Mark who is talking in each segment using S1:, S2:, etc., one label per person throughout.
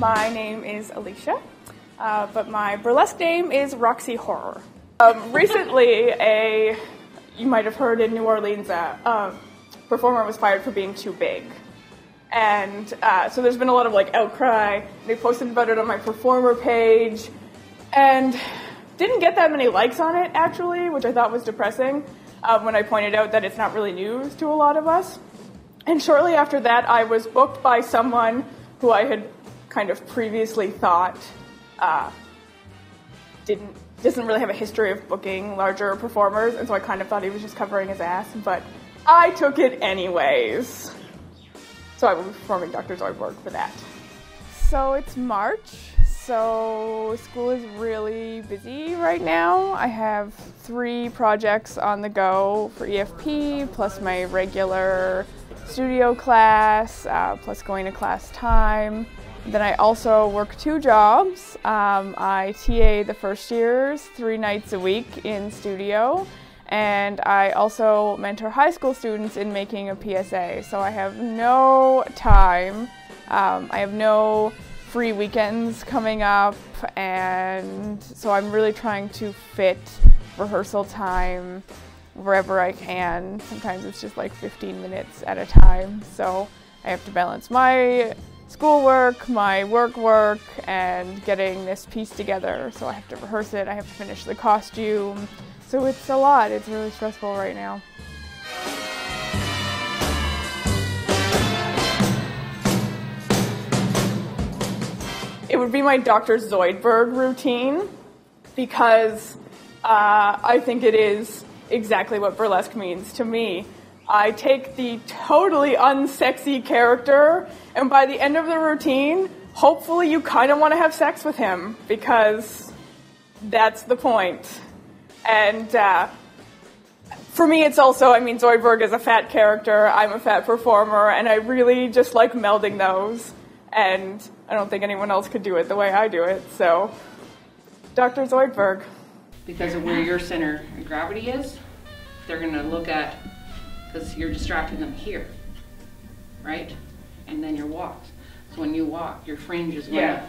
S1: My name is Alicia, but my burlesque name is Roxy Horror. Recently, you might have heard in New Orleans, a performer was fired for being too big. And so there's been a lot of outcry. They posted about it on my performer page and didn't get that many likes on it, actually, which I thought was depressing when I pointed out that it's not really news to a lot of us. And shortly after that, I was booked by someone who I had kind of previously thought doesn't really have a history of booking larger performers, and so I kind of thought he was just covering his ass, but I took it anyways. So I will be performing Dr. Zoidberg for that. So it's March, so school is really busy right now. I have 3 projects on the go for EFP, plus my regular studio class, plus going to class time. Then I also work 2 jobs. I TA the first years 3 nights a week in studio, and I also mentor high school students in making a PSA. So I have no time. I have no free weekends coming up, and so I'm really trying to fit rehearsal time wherever I can. Sometimes it's just 15 minutes at a time. So I have to balance my schoolwork, my work, and getting this piece together. So I have to rehearse it, I have to finish the costume. So it's a lot, it's really stressful right now. It would be my Dr. Zoidberg routine because I think it is exactly what burlesque means to me. I take the totally unsexy character, and by the end of the routine, hopefully you kind of want to have sex with him, because that's the point. And for me, it's also, Zoidberg is a fat character, I'm a fat performer, and I really just like melding those, and I don't think anyone else could do it the way I do it, so Dr. Zoidberg.
S2: Because of where your center of gravity is, they're going to look at, because you're distracting them here, right? And then your walks. So when you walk, your fringe is going to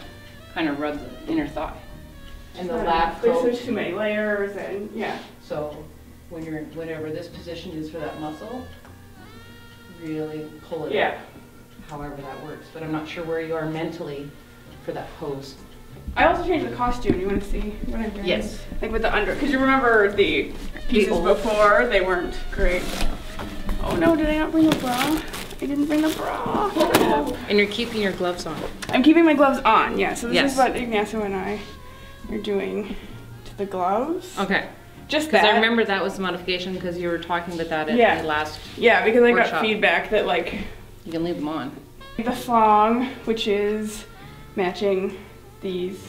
S2: kind of rub the inner thigh. And the lap
S1: throat. There's too many layers, and
S2: So when you're in whatever this position is for that muscle, really pull it up, however that works. But I'm not sure where you are mentally for that pose.
S1: I also changed the costume. You want to see what I'm doing?
S2: Yes.
S1: With the under, because you remember the pieces before, they weren't great. Oh no, did I not bring a bra? I didn't bring a bra.
S2: And you're keeping your gloves on.
S1: I'm keeping my gloves on, yeah. So this is what Ignacio and I are doing to the gloves.
S2: Okay.
S1: Just
S2: because I remember that was the modification, because you were talking about that at the last
S1: because I got feedback that
S2: you can leave them on.
S1: The thong, which is matching these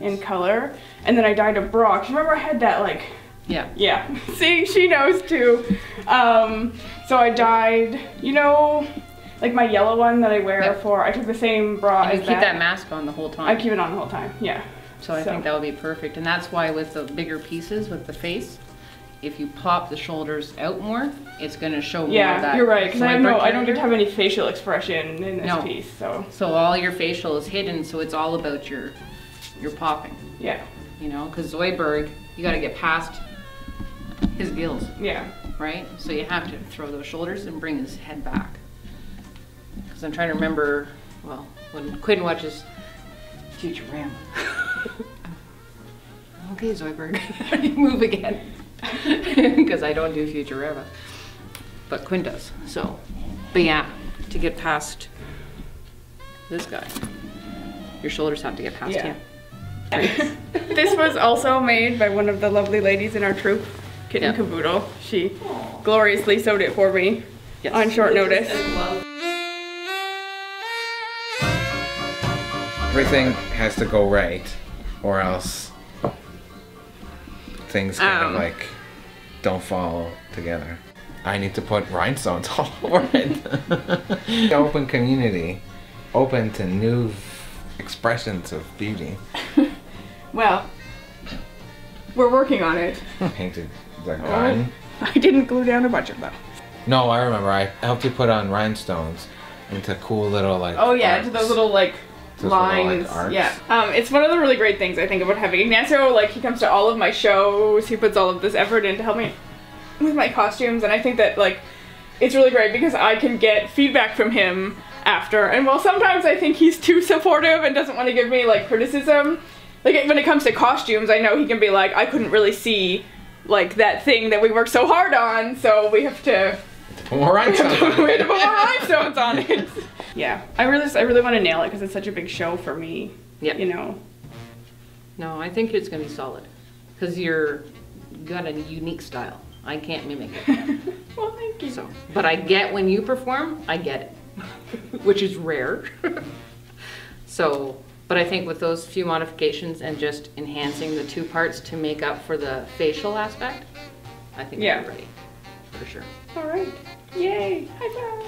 S1: in color, and then I dyed a bra. Cause remember I had that Yeah. See, she knows too. So I dyed, my yellow one that I wear for. I took the same bra as that.
S2: You keep that mask on the whole time.
S1: I keep it on the whole time. Yeah.
S2: So I think that would be perfect, and that's why with the bigger pieces with the face, if you pop the shoulders out more, it's going to show more of that. Yeah,
S1: you're right, because I don't get to have any facial expression in this piece.
S2: So all your facial is hidden, so it's all about your popping.
S1: Yeah.
S2: Because Zoidberg, you got to get past his gills.
S1: Yeah.
S2: Right? So you have to throw those shoulders and bring his head back. Because I'm trying to remember, when Quinn watches Futurama. Okay, Zoidberg, move again. Because I don't do Futurama, but Quinn does. So, but yeah, to get past this guy, your shoulders have to get past him.
S1: This was also made by one of the lovely ladies in our troupe, Kitten Caboodle. She gloriously sewed it for me on short notice.
S3: Everything has to go right, or else things kind of don't fall together. I need to put rhinestones all over it. Open community, open to new expressions of beauty.
S1: Well, we're working on it.
S3: Painted the gun.
S1: I didn't glue down a bunch of them.
S3: No, I remember. I helped you put on rhinestones into cool little
S1: to those little
S3: Just with all,
S1: lines.
S3: like, arcs?
S1: Yeah. It's one of the really great things I think about having Ignacio. Like, he comes to all of my shows. He puts all of this effort in to help me with my costumes, and I think that, like, it's really great because I can get feedback from him after. And while sometimes I think he's too supportive and doesn't want to give me, like, criticism, like, when it comes to costumes, I know he can be like, I couldn't really see, like, that thing that we worked so hard on, so we have to
S3: Put more rhinestones on
S1: we have to
S3: it.
S1: put more rhinestones on it. Yeah, I really want to nail it because it's such a big show for me.
S2: Yep.
S1: You know.
S2: No, I think it's gonna be solid. Because you're got a unique style. I can't mimic it.
S1: Well, thank you.
S2: So, but I get when you perform, I get it. Which is rare. So, but I think with those few modifications and just enhancing the two parts to make up for the facial aspect, I think
S1: Yeah.
S2: we're ready. For sure.
S1: All right. Yay. High five.